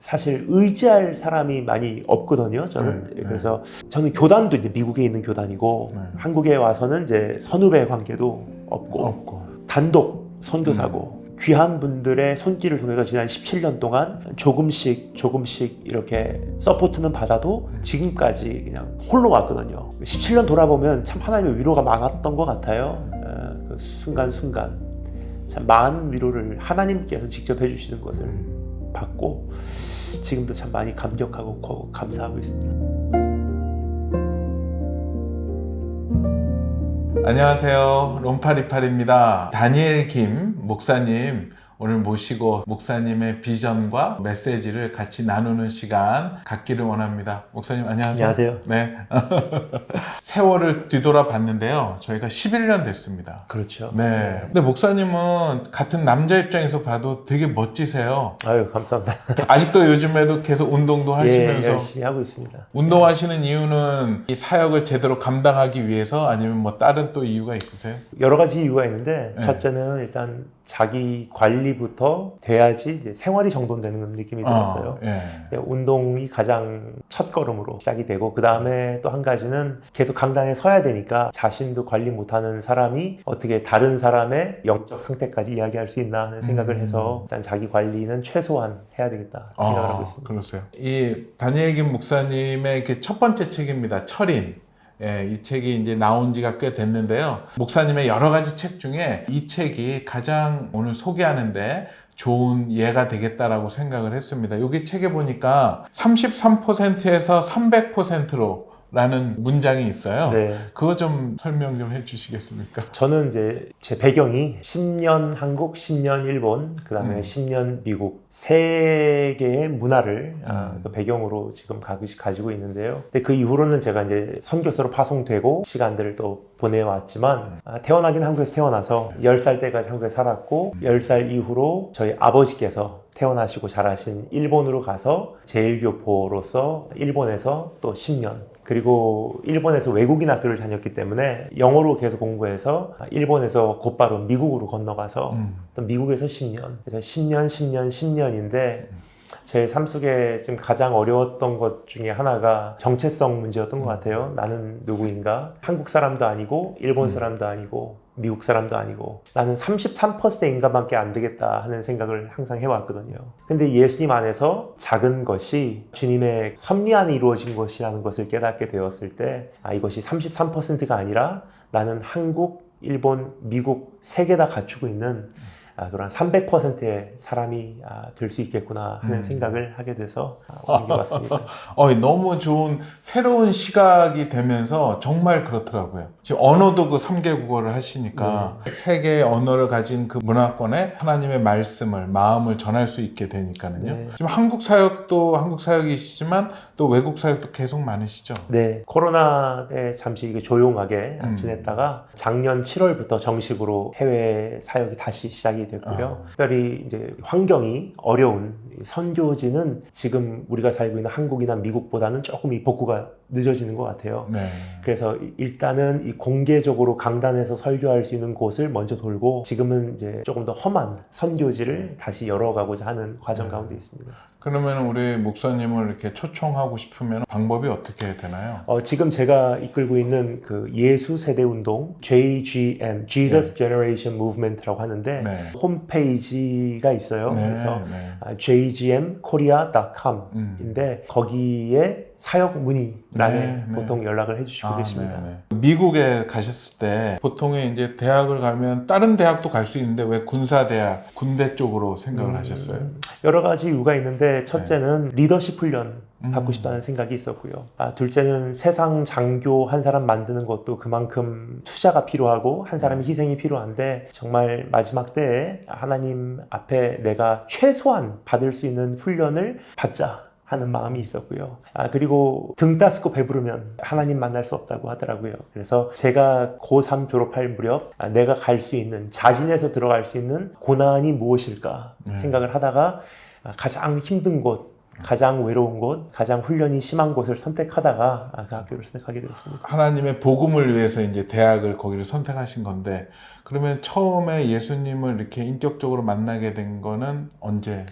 사실 의지할 사람이 많이 없거든요. 저는 그래서 저는 교단도 이제 미국에 있는 교단이고 한국에 와서는 이제 선후배 관계도 없고 단독 선교사고 귀한 분들의 손길을 통해서 지난 17년 동안 조금씩 이렇게 서포트는 받아도 지금까지 그냥 홀로 왔거든요. 17년 돌아보면 참 하나님의 위로가 많았던 것 같아요. 그 순간순간 참 많은 위로를 하나님께서 직접 해주시는 것을 받고 지금도 참 많이 감격하고 감사하고 있습니다. 안녕하세요. 롬파리팔입니다. 다니엘 김 목사님 오늘 모시고 목사님의 비전과 메시지를 같이 나누는 시간 갖기를 원합니다. 목사님 안녕하세요. 안녕하세요. 네. 세월을 뒤돌아 봤는데요. 저희가 11년 됐습니다. 그렇죠. 네. 근데 목사님은 같은 남자 입장에서 봐도 되게 멋지세요. 아유, 감사합니다. 아직도 요즘에도 계속 운동도 하시면서 예, 열심히 하고 있습니다. 운동하시는 이유는 이 사역을 제대로 감당하기 위해서 아니면 뭐 다른 또 이유가 있으세요? 여러 가지 이유가 있는데 네. 첫째는 일단 자기 관리부터 돼야지 이제 생활이 정돈되는 느낌이 들었어요. 예. 운동이 가장 첫 걸음으로 시작이 되고 그 다음에 또 한 가지는 계속 강당에 서야 되니까 자신도 관리 못하는 사람이 어떻게 다른 사람의 영적 상태까지 이야기할 수 있나 하는 생각을 해서 일단 자기 관리는 최소한 해야 되겠다 생각을 하고 있습니다. 그러세요. 이 다니엘 김 목사님의 첫 번째 책입니다. 철인. 예, 이 책이 이제 나온 지가 꽤 됐는데요. 목사님의 여러 가지 책 중에 이 책이 가장 오늘 소개하는데 좋은 예가 되겠다라고 생각을 했습니다. 여기 책에 보니까 33%에서 300%로 라는 문장이 있어요. 네. 그거 좀 설명 좀 해주시겠습니까? 저는 이제 제 배경이 10년 한국, 10년 일본, 그 다음에 10년 미국 세 개의 문화를 그 배경으로 지금 가지고 있는데요. 근데 그 이후로는 제가 이제 선교사로 파송되고 시간들을 또 보내왔지만 태어나긴 한국에서 태어나서 10살 때까지 한국에 살았고 10살 이후로 저희 아버지께서 태어나시고 자라신 일본으로 가서 제1교포로서 일본에서 또 10년 그리고 일본에서 외국인 학교를 다녔기 때문에 영어로 계속 공부해서 일본에서 곧바로 미국으로 건너가서 또 미국에서 10년 그래서 10년인데 제 삶 속에 지금 가장 어려웠던 것 중에 하나가 정체성 문제였던 것 같아요. 나는 누구인가? 한국 사람도 아니고 일본 사람도 아니고 미국 사람도 아니고 나는 33%의 인간밖에 안 되겠다 하는 생각을 항상 해왔거든요. 근데 예수님 안에서 작은 것이 주님의 섭리 안에 이루어진 것이라는 것을 깨닫게 되었을 때 이것이 33%가 아니라 나는 한국, 일본, 미국 세 개 다 갖추고 있는 그런 300%의 사람이 될 수 있겠구나 하는 생각을 하게 돼서 옮겨왔습니다. 너무 좋은 새로운 시각이 되면서 정말 그렇더라고요. 지금 언어도 그 3개 국어를 하시니까 세 개의 언어를 가진 그 문화권에 하나님의 말씀을 마음을 전할 수 있게 되니까는요. 네. 지금 한국 사역도 한국 사역이시지만 또 외국 사역도 계속 많으시죠. 네, 코로나 때 잠시 이게 조용하게 지냈다가 작년 7월부터 정식으로 해외 사역이 다시 시작이 됐고요. 특별히 이제 환경이 어려운 선교지는 지금 우리가 살고 있는 한국이나 미국보다는 조금 이 복구가 늦어지는 것 같아요. 네. 그래서 일단은 이 공개적으로 강단에서 설교할 수 있는 곳을 먼저 돌고 지금은 이제 조금 더 험한 선교지를 다시 열어가고자 하는 과정 가운데 있습니다. 그러면 우리 목사님을 이렇게 초청하고 싶으면 방법이 어떻게 되나요? 지금 제가 이끌고 있는 그 예수 세대 운동 JGM, Jesus Generation Movement라고 하는데 홈페이지가 있어요. 그래서 jgmkorea.com인데 거기에 사역 문의란에 보통 연락을 해주시고 계십니다. 미국에 가셨을 때 보통의 이제 대학을 가면 다른 대학도 갈 수 있는데 왜 군사대학, 군대 쪽으로 생각을 하셨어요? 여러 가지 이유가 있는데 첫째는 리더십 훈련 받고 싶다는 생각이 있었고요. 둘째는 세상 장교 한 사람 만드는 것도 그만큼 투자가 필요하고 한 사람의 희생이 필요한데 정말 마지막 때에 하나님 앞에 내가 최소한 받을 수 있는 훈련을 받자 하는 마음이 있었고요. 그리고 등 따스고 배부르면 하나님 만날 수 없다고 하더라고요. 그래서 제가 고3 졸업할 무렵 내가 갈 수 있는, 자진해서 들어갈 수 있는 고난이 무엇일까 생각을 하다가 가장 힘든 곳, 가장 외로운 곳, 가장 훈련이 심한 곳을 선택하다가 그 학교를 선택하게 되었습니다. 하나님의 복음을 위해서 이제 대학을 거기를 선택하신 건데, 그러면 처음에 예수님을 이렇게 인격적으로 만나게 된 거는 언제?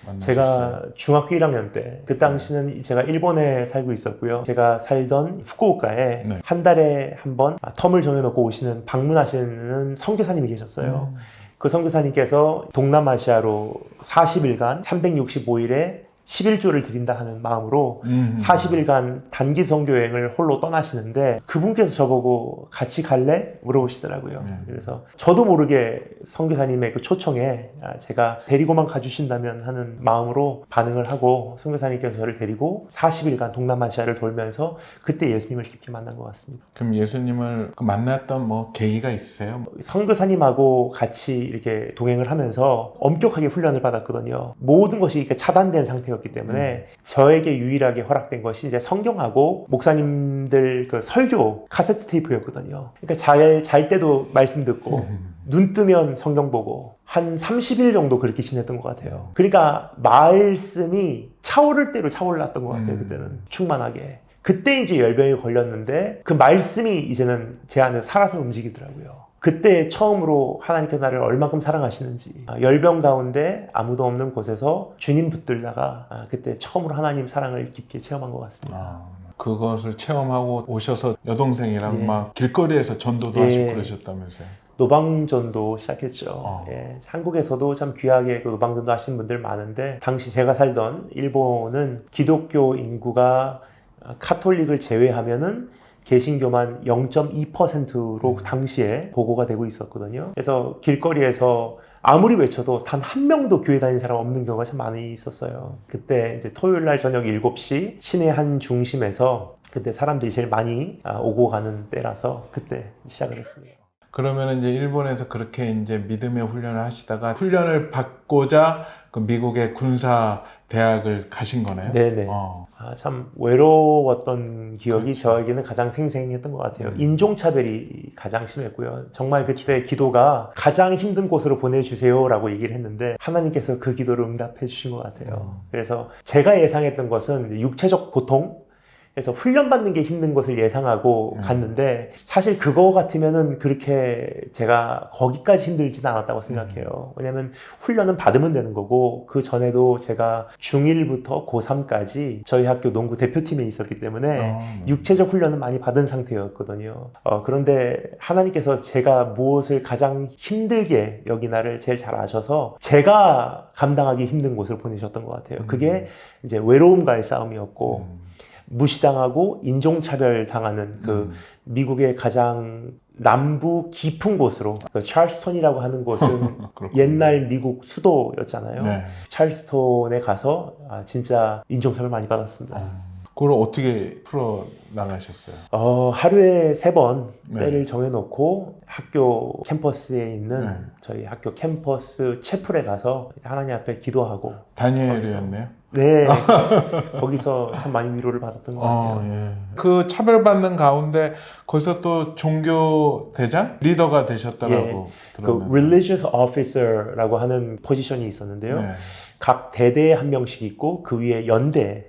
만나셨어요? 제가 중학교 1학년 때, 그 당시는 제가 일본에 살고 있었고요. 제가 살던 후쿠오카에 네. 한 달에 한 번 텀을 정해놓고 오시는, 방문하시는 선교사님이 계셨어요. 그 선교사님께서 동남아시아로 40일간 365일에 11조를 드린다 하는 마음으로 40일간 단기 선교 여행을 홀로 떠나시는데, 그분께서 저보고 같이 갈래? 물어보시더라고요. 그래서 저도 모르게 선교사님의 그 초청에 제가 데리고만 가주신다면 하는 마음으로 반응을 하고, 선교사님께서 저를 데리고 40일간 동남아시아를 돌면서 그때 예수님을 깊이 만난 것 같습니다. 그럼 예수님을 만났던 뭐 계기가 있으세요? 선교사님하고 같이 이렇게 동행을 하면서 엄격하게 훈련을 받았거든요. 모든 것이 이렇게 차단된 상태였기 때문에 저에게 유일하게 허락된 것이 이제 성경하고 목사님들 그 설교 카세트 테이프였거든요. 그러니까 잘 때도 말씀 듣고 눈 뜨면 성경 보고 한 30일 정도 그렇게 지냈던 것 같아요. 그러니까 말씀이 차오를 대로 차올랐던 것 같아요. 그때는 충만하게. 그때 이제 열병이 걸렸는데 그 말씀이 이제는 제 안에 살아서 움직이더라고요. 그때 처음으로 하나님께서 나를 얼마큼 사랑하시는지, 열병 가운데 아무도 없는 곳에서 주님 붙들다가 그때 처음으로 하나님 사랑을 깊게 체험한 것 같습니다. 그것을 체험하고 오셔서 여동생이랑 예. 막 길거리에서 전도도 예. 하시고 그러셨다면서요? 노방전도 시작했죠. 예, 한국에서도 참 귀하게 그 노방전도 하신 분들 많은데, 당시 제가 살던 일본은 기독교 인구가 카톨릭을 제외하면은 개신교만 0.2%로 당시에 보고가 되고 있었거든요. 그래서 길거리에서 아무리 외쳐도 단 한 명도 교회 다니는 사람 없는 경우가 참 많이 있었어요. 그때 이제 토요일 날 저녁 7시 시내 한 중심에서 그때 사람들이 제일 많이 오고 가는 때라서 그때 시작을 했습니다. 그러면 이제 일본에서 그렇게 이제 믿음의 훈련을 하시다가 훈련을 받고자 그 미국의 군사 대학을 가신 거네요? 네네. 참 외로웠던 기억이 그렇죠. 저에게는 가장 생생했던 것 같아요. 인종차별이 가장 심했고요. 정말 그때 기도가 가장 힘든 곳으로 보내주세요라고 얘기를 했는데 하나님께서 그 기도를 응답해 주신 것 같아요. 그래서 제가 예상했던 것은 육체적 고통, 그래서 훈련받는 게 힘든 것을 예상하고 갔는데, 사실 그거 같으면은 그렇게 제가 거기까지 힘들지는 않았다고 생각해요. 왜냐면 훈련은 받으면 되는 거고, 그 전에도 제가 중1부터 고3까지 저희 학교 농구 대표팀에 있었기 때문에 육체적 훈련은 많이 받은 상태였거든요. 그런데 하나님께서 제가 무엇을 가장 힘들게 여기나를 제일 잘 아셔서 제가 감당하기 힘든 곳을 보내셨던 것 같아요. 그게 이제 외로움과의 싸움이었고, 무시당하고 인종차별 당하는 그 미국의 가장 남부 깊은 곳으로, 그 찰스톤이라고 하는 곳은 옛날 미국 수도였잖아요. 네. 찰스톤에 가서 진짜 인종차별 많이 받았습니다. 그걸 어떻게 풀어 나가셨어요? 하루에 3번 네. 때를 정해놓고 학교 캠퍼스에 있는 네. 저희 학교 캠퍼스 채플에 가서 하나님 앞에 기도하고. 다니엘이었네요? 네. 거기서 참 많이 위로를 받았던 것 같아요. 예. 그 차별받는 가운데 거기서 또 종교 대장? 리더가 되셨다라고 그 들었는데. religious officer라고 하는 포지션이 있었는데요. 네. 각 대대에 한 명씩 있고 그 위에 연대에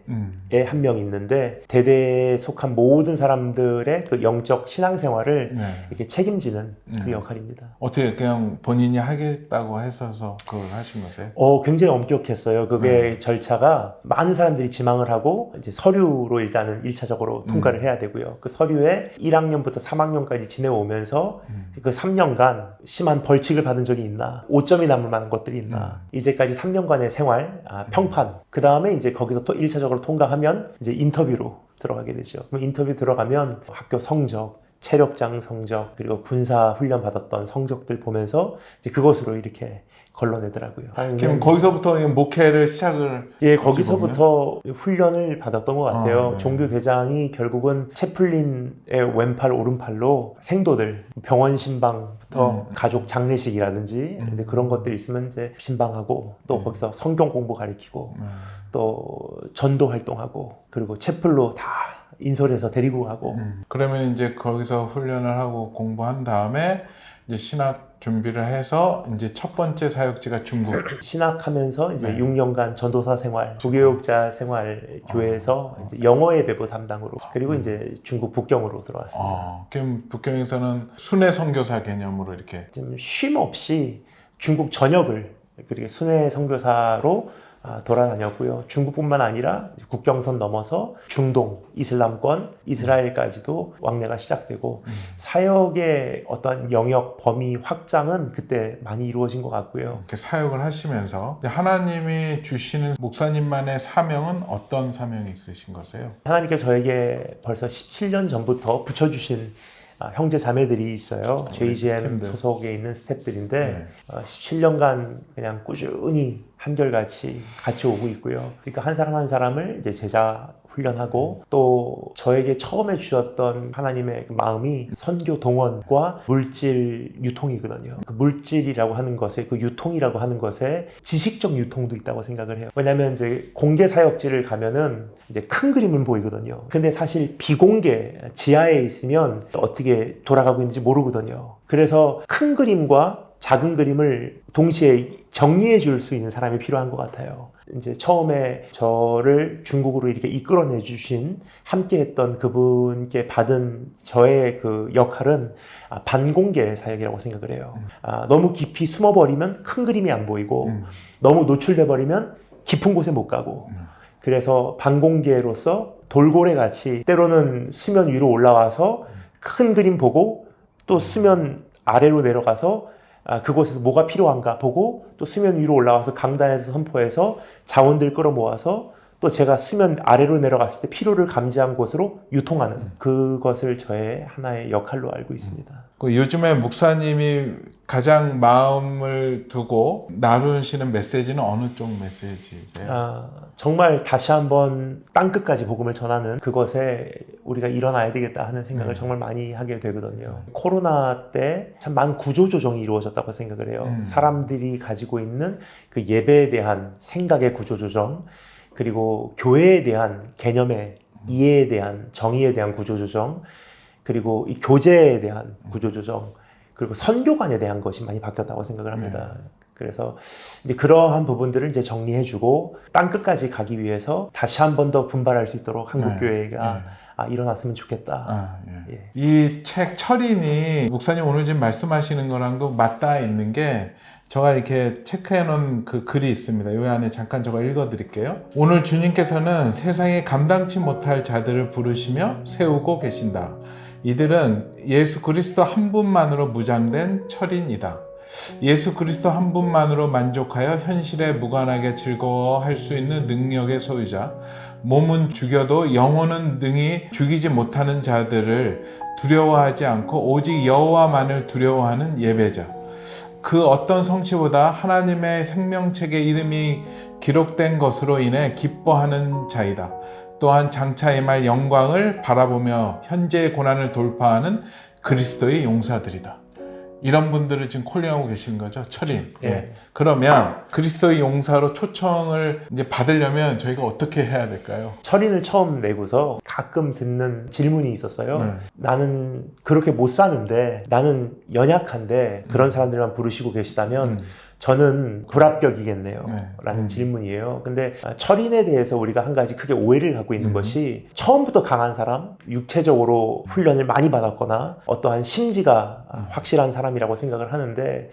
한 명 있는데, 대대에 속한 모든 사람들의 그 영적 신앙생활을 네. 이렇게 책임지는 그 역할입니다. 어떻게 그냥 본인이 하겠다고 해서 그걸 하신 거세요? 굉장히 엄격했어요. 그게 절차가 많은 사람들이 지망을 하고 이제 서류로 일단은 1차적으로 통과를 해야 되고요. 그 서류에 1학년부터 3학년까지 지내오면서 그 3년간 심한 벌칙을 받은 적이 있나, 5점이 남을 만한 것들이 있나, 이제까지 3년간의 생활, 평판, 그 다음에 이제 거기서 또 1차적으로 통과하면 이제 인터뷰로 들어가게 되죠. 그럼 인터뷰 들어가면 학교 성적, 체력장 성적, 그리고 군사 훈련 받았던 성적들 보면서 이제 그것으로 이렇게 걸러내더라고요. 그럼 거기서부터 목회를 시작을. 예, 거기서부터 훈련을 받았던 것 같아요. 네. 종교 대장이 결국은 채플린의 왼팔 오른팔로 생도들, 병원 신방부터 가족 장례식이라든지 그런 것들이 있으면 이제 신방하고, 또 거기서 성경 공부 가르치고, 또 전도 활동하고, 그리고 채플로 다 인솔해서 데리고 가고. 그러면 이제 거기서 훈련을 하고 공부한 다음에 이제 신학 준비를 해서 이제 첫 번째 사역지가 중국. 신학하면서 이제 네. 6년간 전도사 생활, 부교육자 생활 교회에서 이제 영어 예배부 담당으로, 그리고 이제 중국 북경으로 들어왔습니다. 그럼 북경에서는 순회 선교사 개념으로 이렇게. 좀 쉼 없이 중국 전역을 그렇게 순회 선교사로 돌아다녔고요. 중국뿐만 아니라 국경선 넘어서 중동, 이슬람권, 이스라엘까지도 왕래가 시작되고 사역의 어떤 영역, 범위 확장은 그때 많이 이루어진 것 같고요. 이렇게 사역을 하시면서 하나님이 주시는 목사님만의 사명은 어떤 사명이 있으신 거세요? 하나님께서 저에게 벌써 17년 전부터 붙여주신 형제 자매들이 있어요. JGM 팀들. 소속에 있는 스태프들인데 17년간 그냥 꾸준히 한결같이 같이 오고 있고요. 그러니까 한 사람 한 사람을 이제 제자 훈련하고 또 저에게 처음에 주셨던 하나님의 그 마음이 선교 동원과 물질 유통이거든요. 그 물질이라고 하는 것에, 그 유통이라고 하는 것에 지식적 유통도 있다고 생각을 해요. 왜냐하면 이제 공개 사역지를 가면은 이제 큰 그림은 보이거든요. 근데 사실 비공개 지하에 있으면 어떻게 돌아가고 있는지 모르거든요. 그래서 큰 그림과 작은 그림을 동시에 정리해 줄 수 있는 사람이 필요한 것 같아요. 이제 처음에 저를 중국으로 이렇게 이끌어내 주신 함께 했던 그분께 받은 저의 그 역할은 반공개 사역이라고 생각을 해요. 너무 깊이 숨어버리면 큰 그림이 안 보이고 너무 노출돼 버리면 깊은 곳에 못 가고 그래서 반공개로서 돌고래 같이 때로는 수면 위로 올라와서 큰 그림 보고 또 수면 아래로 내려가서 그곳에서 뭐가 필요한가 보고 또 수면 위로 올라와서 강단에서 선포해서 자원들 끌어모아서 또 제가 수면 아래로 내려갔을 때 필요를 감지한 곳으로 유통하는 그것을 저의 하나의 역할로 알고 있습니다. 요즘에 목사님이 가장 마음을 두고 나누시는 메시지는 어느 쪽 메시지세요? 정말 다시 한번 땅끝까지 복음을 전하는 그것에 우리가 일어나야 되겠다 하는 생각을 정말 많이 하게 되거든요. 코로나 때 참 많은 구조조정이 이루어졌다고 생각을 해요. 사람들이 가지고 있는 그 예배에 대한 생각의 구조조정, 그리고 교회에 대한 개념의 이해에 대한 정의에 대한 구조조정, 그리고 이 교제에 대한 구조조정, 그리고 선교관에 대한 것이 많이 바뀌었다고 생각을 합니다. 그래서 이제 그러한 부분들을 이제 정리해주고 땅끝까지 가기 위해서 다시 한 번 더 분발할 수 있도록 한국교회가 일어났으면 좋겠다. 이 책 철인이 목사님 오늘 지금 말씀하시는 거랑도 맞닿아 있는 게 제가 이렇게 체크해 놓은 그 글이 있습니다. 이 안에 잠깐 제가 읽어 드릴게요. 오늘 주님께서는 세상에 감당치 못할 자들을 부르시며 세우고 계신다. 이들은 예수 그리스도 한 분만으로 무장된 철인이다. 예수 그리스도 한 분만으로 만족하여 현실에 무관하게 즐거워할 수 있는 능력의 소유자, 몸은 죽여도 영혼은 능히 죽이지 못하는 자들을 두려워하지 않고 오직 여호와만을 두려워하는 예배자, 그 어떤 성취보다 하나님의 생명책에 이름이 기록된 것으로 인해 기뻐하는 자이다. 또한 장차 임할 영광을 바라보며 현재의 고난을 돌파하는 그리스도의 용사들이다. 이런 분들을 지금 콜링하고 계시는 거죠, 철인. 그러면 그리스도의 용사로 초청을 이제 받으려면 저희가 어떻게 해야 될까요? 철인을 처음 내고서 가끔 듣는 질문이 있었어요. 나는 그렇게 못 사는데, 나는 연약한데 그런 사람들만 부르시고 계시다면 저는 불합격이겠네요 라는 질문이에요. 근데 철인에 대해서 우리가 한 가지 크게 오해를 갖고 있는 것이 처음부터 강한 사람, 육체적으로 훈련을 많이 받았거나 어떠한 심지가 확실한 사람이라고 생각을 하는데,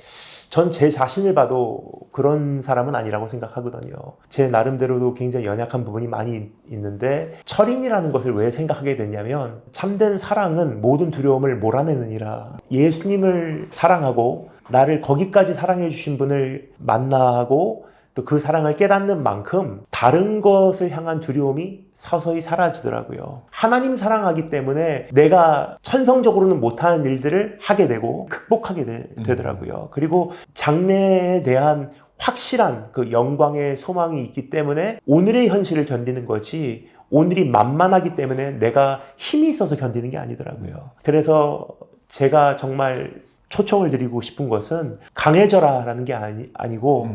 전 제 자신을 봐도 그런 사람은 아니라고 생각하거든요. 제 나름대로도 굉장히 연약한 부분이 많이 있는데, 철인이라는 것을 왜 생각하게 됐냐면, 참된 사랑은 모든 두려움을 몰아내느니라. 예수님을 사랑하고 나를 거기까지 사랑해 주신 분을 만나고 또 그 사랑을 깨닫는 만큼 다른 것을 향한 두려움이 서서히 사라지더라고요. 하나님 사랑하기 때문에 내가 천성적으로는 못하는 일들을 하게 되고 극복하게 되더라고요. 그리고 장래에 대한 확실한 그 영광의 소망이 있기 때문에 오늘의 현실을 견디는 거지, 오늘이 만만하기 때문에 내가 힘이 있어서 견디는 게 아니더라고요. 그래서 제가 정말 초청을 드리고 싶은 것은 강해져라 라는 게 아니고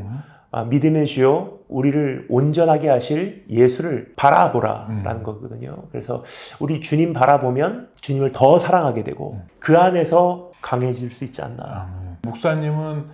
믿음의 주여 우리를 온전하게 하실 예수를 바라보라 라는 거거든요. 그래서 우리 주님 바라보면 주님을 더 사랑하게 되고 그 안에서 강해질 수 있지 않나. 목사님은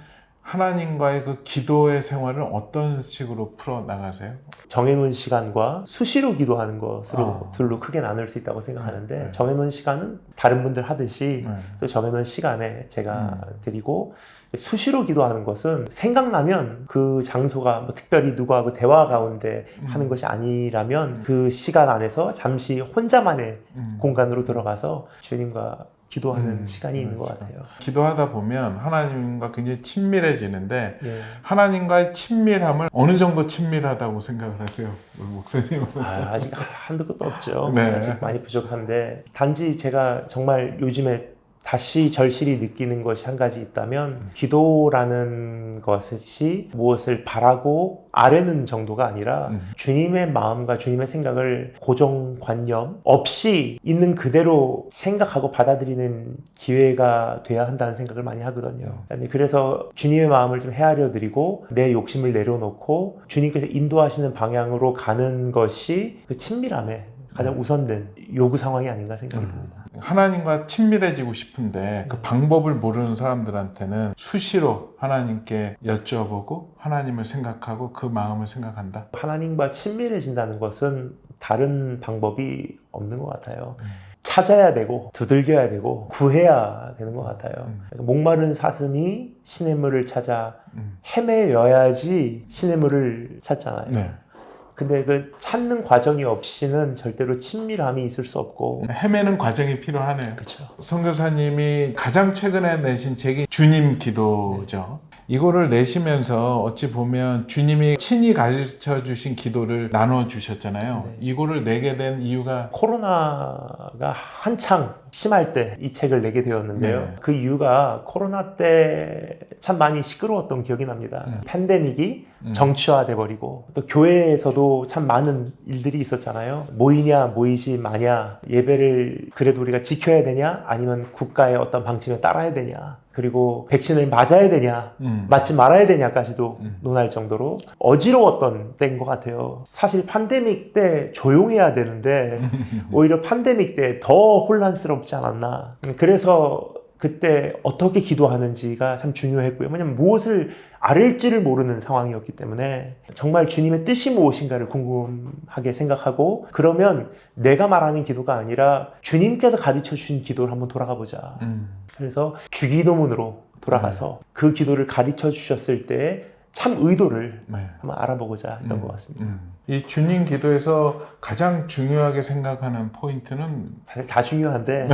하나님과의 그 기도의 생활을 어떤 식으로 풀어 나가세요? 정해놓은 시간과 수시로 기도하는 것으로 아. 둘로 크게 나눌 수 있다고 생각하는데 네. 정해놓은 시간은 다른 분들 하듯이 네. 또 정해놓은 시간에 제가 드리고 수시로 기도하는 것은 생각나면 그 장소가 뭐 특별히 누구하고 대화 가운데 하는 것이 아니라면 그 시간 안에서 잠시 혼자만의 공간으로 들어가서 주님과 기도하는 시간이 있는 것 같아요. 기도하다 보면 하나님과 굉장히 친밀해지는데 예. 하나님과의 친밀함을 어느 정도 친밀하다고 생각을 하세요? 우리 목사님은? 아직 한도 끝도 없죠. 네. 아직 많이 부족한데 단지 제가 정말 요즘에 다시 절실히 느끼는 것이 한 가지 있다면 기도라는 것이 무엇을 바라고 아뢰는 정도가 아니라 주님의 마음과 주님의 생각을 고정관념 없이 있는 그대로 생각하고 받아들이는 기회가 돼야 한다는 생각을 많이 하거든요. 아니, 그래서 주님의 마음을 좀 헤아려 드리고 내 욕심을 내려놓고 주님께서 인도하시는 방향으로 가는 것이 그 친밀함에 가장 우선된 요구 상황이 아닌가 생각이 듭니다. 하나님과 친밀해지고 싶은데 그 방법을 모르는 사람들한테는 수시로 하나님께 여쭤보고 하나님을 생각하고 그 마음을 생각한다. 하나님과 친밀해진다는 것은 다른 방법이 없는 것 같아요. 찾아야 되고 두들겨야 되고 구해야 되는 것 같아요. 목마른 사슴이 시냇물을 찾아 헤매여야지 시냇물을 찾잖아요. 네. 근데 그 찾는 과정이 없이는 절대로 친밀함이 있을 수 없고. 헤매는 과정이 필요하네요. 그렇죠. 선교사님이 가장 최근에 내신 책이 주님 기도죠. 이거를 내시면서 어찌 보면 주님이 친히 가르쳐 주신 기도를 나눠 주셨잖아요. 네. 이거를 내게 된 이유가 코로나가 한창 심할 때 이 책을 내게 되었는데요. 네. 그 이유가 코로나 때 참 많이 시끄러웠던 기억이 납니다. 팬데믹이 정치화돼 버리고 또 교회에서도 참 많은 일들이 있었잖아요. 모이냐 모이지 마냐, 예배를 그래도 우리가 지켜야 되냐 아니면 국가의 어떤 방침에 따라야 되냐, 그리고 백신을 맞아야 되냐 맞지 말아야 되냐까지도 논할 정도로 어지러웠던 때인 것 같아요. 사실 팬데믹 때 조용해야 되는데 오히려 팬데믹 때 더 혼란스럽지 않았나. 그래서 그때 어떻게 기도하는지가 참 중요했고요. 왜냐하면 무엇을 아뢰지를 모르는 상황이었기 때문에 정말 주님의 뜻이 무엇인가를 궁금하게 생각하고, 그러면 내가 말하는 기도가 아니라 주님께서 가르쳐 주신 기도를 한번 돌아가 보자. 그래서 주기도문으로 돌아가서 그 기도를 가르쳐 주셨을 때의 참 의도를 한번 알아보고자 했던 것 같습니다. 이 주님 기도에서 가장 중요하게 생각하는 포인트는 사실 다 중요한데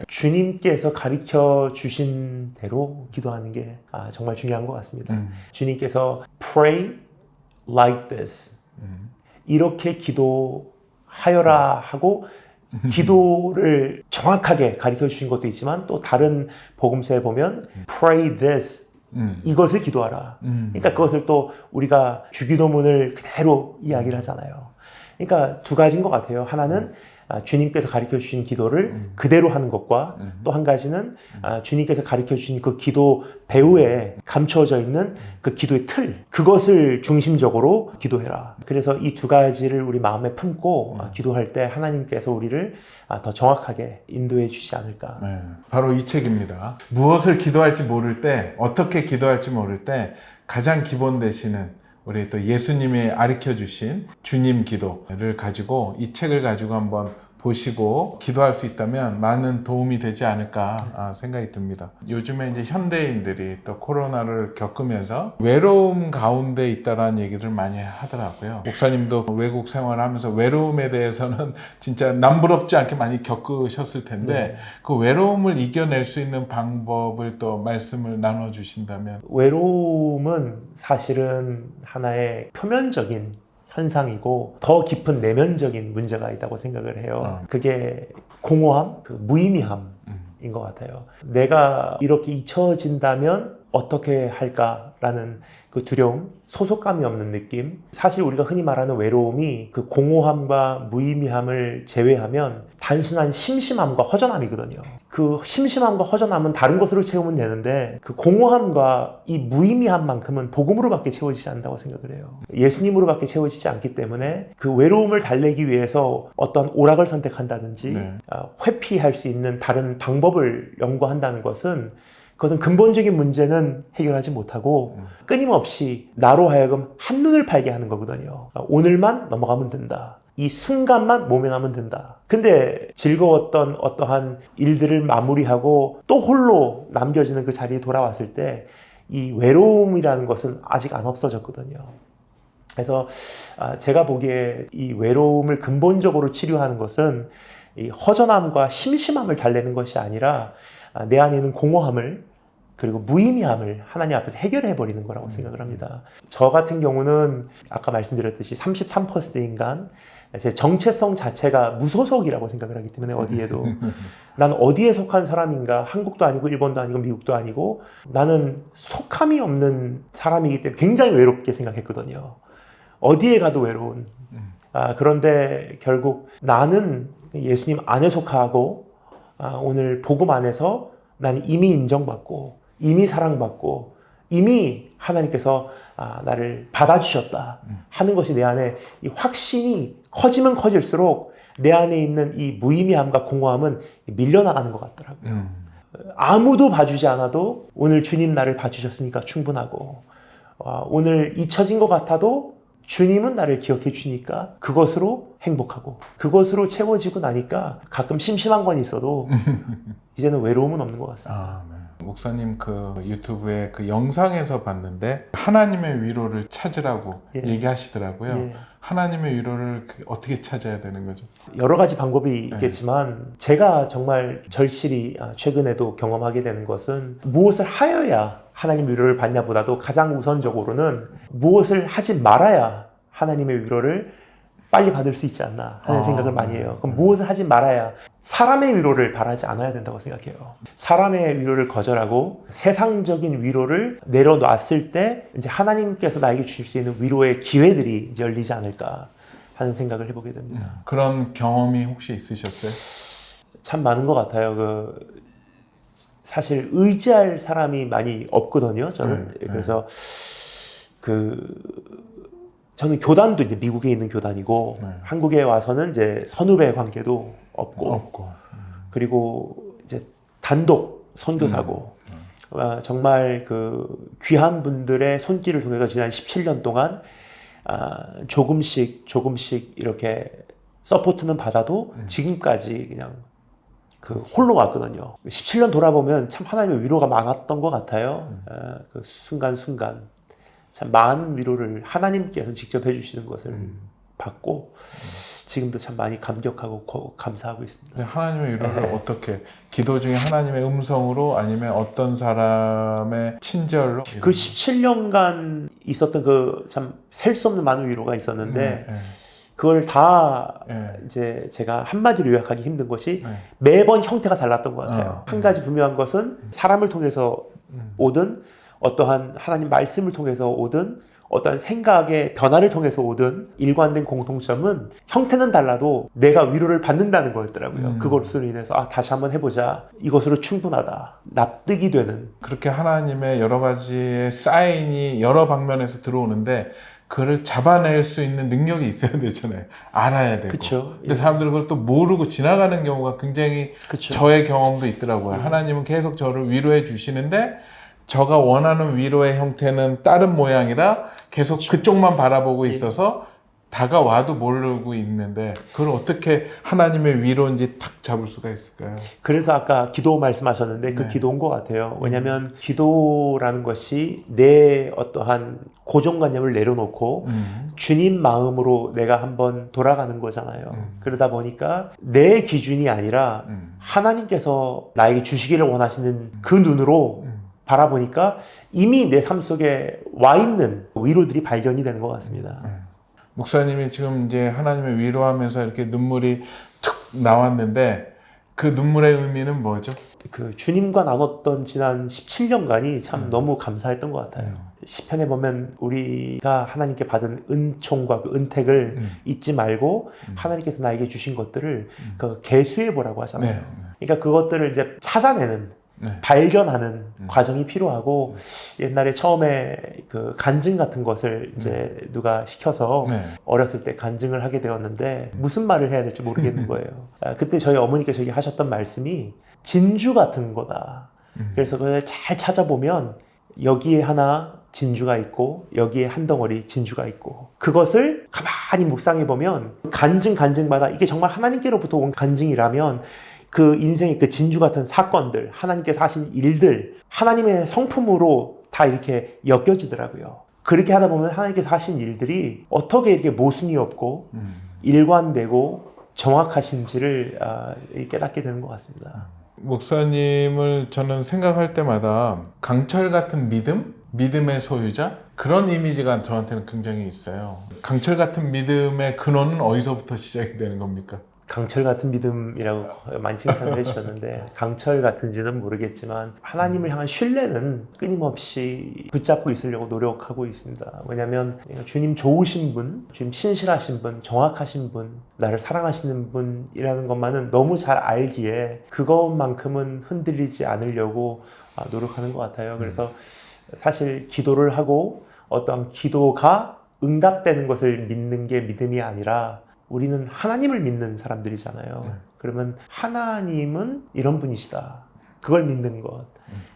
주님께서 가르쳐 주신 대로 기도하는 게 정말 중요한 것 같습니다. 주님께서 pray like this, 이렇게 기도하여라 하고 기도를 정확하게 가르쳐 주신 것도 있지만 또 다른 복음서에 보면 pray this, 이것을 기도하라. 그러니까 그것을 또 우리가 주기도문을 그대로 이야기를 하잖아요. 그러니까 두 가지인 것 같아요. 하나는 주님께서 가르쳐 주신 기도를 그대로 하는 것과 또 한 가지는 주님께서 가르쳐 주신 그 기도 배후에 감춰져 있는 그 기도의 틀, 그것을 중심적으로 기도해라. 그래서 이 두 가지를 우리 마음에 품고 기도할 때 하나님께서 우리를 더 정확하게 인도해 주지 않을까. 바로 이 책입니다. 무엇을 기도할지 모를 때, 어떻게 기도할지 모를 때 가장 기본 되시는 우리 또 예수님이 가르쳐 주신 주님 기도를 가지고 이 책을 가지고 한번 보시고 기도할 수 있다면 많은 도움이 되지 않을까 생각이 듭니다. 요즘에 이제 현대인들이 또 코로나를 겪으면서 외로움 가운데 있다라는 얘기를 많이 하더라고요. 목사님도 외국 생활하면서 외로움에 대해서는 진짜 남부럽지 않게 많이 겪으셨을 텐데 그 외로움을 이겨낼 수 있는 방법을 또 말씀을 나눠주신다면. 외로움은 사실은 하나의 표면적인 현상이고 더 깊은 내면적인 문제가 있다고 생각을 해요. 그게 공허함, 그 무의미함인 것 같아요. 내가 이렇게 잊혀진다면 어떻게 할까라는 그 두려움, 소속감이 없는 느낌. 사실 우리가 흔히 말하는 외로움이 그 공허함과 무의미함을 제외하면 단순한 심심함과 허전함이거든요. 그 심심함과 허전함은 다른 것으로 채우면 되는데 그 공허함과 이 무의미함만큼은 복음으로밖에 채워지지 않는다고 생각을 해요. 예수님으로밖에 채워지지 않기 때문에 그 외로움을 달래기 위해서 어떤 오락을 선택한다든지 회피할 수 있는 다른 방법을 연구한다는 것은 그것은 근본적인 문제는 해결하지 못하고 끊임없이 나로 하여금 한눈을 팔게 하는 거거든요. 오늘만 넘어가면 된다. 이 순간만 모면하면 된다. 근데 즐거웠던 어떠한 일들을 마무리하고 또 홀로 남겨지는 그 자리에 돌아왔을 때 이 외로움이라는 것은 아직 안 없어졌거든요. 그래서 제가 보기에 이 외로움을 근본적으로 치료하는 것은 이 허전함과 심심함을 달래는 것이 아니라 내 안에 있는 공허함을 그리고 무의미함을 하나님 앞에서 해결해 버리는 거라고 생각을 합니다. 저 같은 경우는 아까 말씀드렸듯이 33% 인간, 제 정체성 자체가 무소속이라고 생각을 하기 때문에 어디에도 난 어디에 속한 사람인가, 한국도 아니고 일본도 아니고 미국도 아니고 나는 속함이 없는 사람이기 때문에 굉장히 외롭게 생각했거든요. 어디에 가도 외로운. 그런데 결국 나는 예수님 안에 속하고 오늘 복음 안에서 나는 이미 인정받고 이미 사랑받고 이미 하나님께서 나를 받아주셨다 하는 것이 내 안에 이 확신이 커지면 커질수록 내 안에 있는 이 무의미함과 공허함은 밀려나가는 것 같더라고요. 아무도 봐주지 않아도 오늘 주님 나를 봐주셨으니까 충분하고 오늘 잊혀진 것 같아도 주님은 나를 기억해 주니까 그것으로 행복하고 그것으로 채워지고 나니까 가끔 심심한 건 있어도 이제는 외로움은 없는 것 같습니다. 네. 목사님 그 유튜브에 그 영상에서 봤는데 하나님의 위로를 찾으라고 얘기하시더라고요. 예. 하나님의 위로를 어떻게 찾아야 되는 거죠? 여러 가지 방법이 있겠지만 제가 정말 절실히 최근에도 경험하게 되는 것은 무엇을 하여야 하나님 위로를 받냐 보다도 가장 우선적으로는 무엇을 하지 말아야 하나님의 위로를 빨리 받을 수 있지 않나 하는 생각을 많이 해요. 그럼 무엇을 하지 말아야 사람의 위로를 바라지 않아야 된다고 생각해요. 사람의 위로를 거절하고 세상적인 위로를 내려놨을 때 이제 하나님께서 나에게 주실 수 있는 위로의 기회들이 이제 열리지 않을까 하는 생각을 해보게 됩니다. 그런 경험이 혹시 있으셨어요? 참 많은 것 같아요. 사실 의지할 사람이 많이 없거든요. 저는 그래서 저는 교단도 이제 미국에 있는 교단이고 한국에 와서는 이제 선후배 관계도 없고 그리고 이제 단독 선교사고 정말 귀한 분들의 손길을 통해서 지난 17년 동안 조금씩 이렇게 서포트는 받아도 지금까지 그냥 홀로 왔거든요. 17년 돌아보면 참 하나님의 위로가 많았던 것 같아요. 그 순간순간 참 많은 위로를 하나님께서 직접 해주시는 것을 받고 지금도 참 많이 감격하고 감사하고 있습니다. 하나님의 위로를 어떻게? 기도 중에 하나님의 음성으로 아니면 어떤 사람의 친절로? 그 17년간 있었던 참 셀 수 없는 많은 위로가 있었는데 그걸 다 이제 제가 한마디로 요약하기 힘든 것이 매번 형태가 달랐던 것 같아요. 한 가지 분명한 것은 사람을 통해서 오든 어떠한 하나님 말씀을 통해서 오든 어떠한 생각의 변화를 통해서 오든 일관된 공통점은 형태는 달라도 내가 위로를 받는다는 거였더라고요. 그것으로 인해서 다시 한번 해보자. 이것으로 충분하다. 납득이 되는. 그렇게 하나님의 여러 가지의 사인이 여러 방면에서 들어오는데 그걸 잡아낼 수 있는 능력이 있어야 되잖아요. 알아야 되고. 그쵸. 근데 사람들은 그걸 또 모르고 지나가는 경우가 굉장히 그쵸. 저의 경험도 있더라고요. 하나님은 계속 저를 위로해 주시는데 저가 원하는 위로의 형태는 다른 모양이라 계속 그쪽만 바라보고 있어서 다가와도 모르고 있는데 그걸 어떻게 하나님의 위로인지 탁 잡을 수가 있을까요? 그래서 아까 기도 말씀하셨는데 그 기도인 것 같아요. 왜냐하면 기도라는 것이 내 어떠한 고정관념을 내려놓고 주님 마음으로 내가 한번 돌아가는 거잖아요. 그러다 보니까 내 기준이 아니라 하나님께서 나에게 주시기를 원하시는 그 눈으로 바라보니까 이미 내 삶 속에 와 있는 위로들이 발견이 되는 것 같습니다. 목사님이 지금 이제 하나님의 위로하면서 이렇게 눈물이 툭 나왔는데 그 눈물의 의미는 뭐죠? 주님과 나눴던 지난 17년간이 참 너무 감사했던 것 같아요. 시편에 보면 우리가 하나님께 받은 은총과 그 은택을 잊지 말고 하나님께서 나에게 주신 것들을 계수해 보라고 하잖아요. 그러니까 그것들을 이제 찾아내는 발견하는 과정이 필요하고 옛날에 처음에 간증 같은 것을 이제 누가 시켜서 어렸을 때 간증을 하게 되었는데 무슨 말을 해야 될지 모르겠는 거예요. 그때 저희 어머니께서 하셨던 말씀이 진주 같은 거다. 그래서 그걸 잘 찾아보면 여기에 하나 진주가 있고 여기에 한 덩어리 진주가 있고 그것을 가만히 묵상해 보면 간증마다 이게 정말 하나님께로부터 온 간증이라면 그 인생의 그 진주 같은 사건들, 하나님께서 하신 일들, 하나님의 성품으로 다 이렇게 엮여지더라고요. 그렇게 하다 보면 하나님께서 하신 일들이 어떻게 이렇게 모순이 없고 일관되고 정확하신지를 깨닫게 되는 것 같습니다. 목사님을 저는 생각할 때마다 강철 같은 믿음의 소유자? 그런 이미지가 저한테는 굉장히 있어요. 강철 같은 믿음의 근원은 어디서부터 시작이 되는 겁니까? 강철 같은 믿음이라고 많이 칭찬을 해주셨는데 강철 같은지는 모르겠지만 하나님을 향한 신뢰는 끊임없이 붙잡고 있으려고 노력하고 있습니다. 왜냐하면 주님 좋으신 분, 주님 신실하신 분, 정확하신 분, 나를 사랑하시는 분이라는 것만은 너무 잘 알기에 그것만큼은 흔들리지 않으려고 노력하는 것 같아요. 그래서 사실 기도를 하고 어떠한 기도가 응답되는 것을 믿는 게 믿음이 아니라 우리는 하나님을 믿는 사람들이잖아요. 그러면 하나님은 이런 분이시다. 그걸 믿는 것.